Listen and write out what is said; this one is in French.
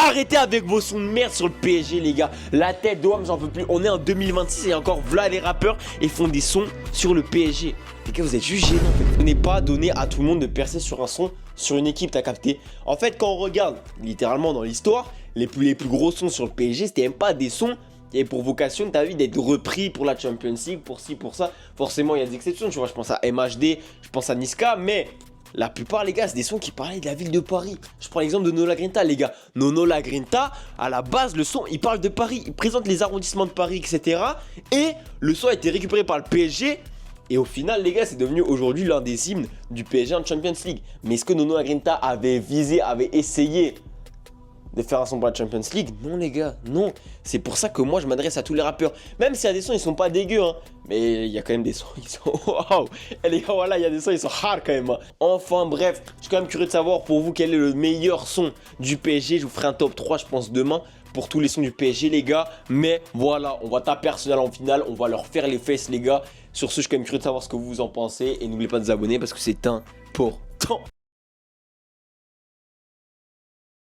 Arrêtez avec vos sons de merde sur le PSG, les gars. La tête d'homme, j'en peux plus. On est en 2026 et encore, voilà les rappeurs et font des sons sur le PSG. Les gars, vous êtes juste gênants en fait. Ce n'est pas donné à tout le monde de percer sur un son, sur une équipe, t'as capté. En fait, quand on regarde littéralement dans l'histoire, les plus gros sons sur le PSG, c'était même pas des sons qui avaient pour vocation, t'as vu, d'être repris pour la Champions League, pour ci, pour ça. Forcément, il y a des exceptions, tu vois. Je pense à MHD, je pense à Niska, mais la plupart, les gars, c'est des sons qui parlaient de la ville de Paris. Je prends l'exemple de Nono La Grinta, les gars. Nono La Grinta, à la base, le son, il parle de Paris. Il présente les arrondissements de Paris, etc. Et le son a été récupéré par le PSG. Et au final, les gars, c'est devenu aujourd'hui l'un des hymnes du PSG en Champions League. Mais est-ce que Nono La Grinta avait visé, avait essayé de faire un son pour la Champions League? Non, les gars, non. C'est pour ça que moi, je m'adresse à tous les rappeurs. Même s'il y a des sons, ils sont pas dégueux, hein. Mais il y a quand même des sons, ils sont... Waouh. Et les gars, voilà, il y a des sons, ils sont hard quand même, hein. Enfin, bref, je suis quand même curieux de savoir pour vous quel est le meilleur son du PSG. Je vous ferai un top 3, je pense, demain pour tous les sons du PSG, les gars. Mais voilà, on va taper Arsenal en finale. On va leur faire les fesses, les gars. Sur ce, je suis quand même curieux de savoir ce que vous en pensez. Et n'oubliez pas de vous abonner parce que c'est important.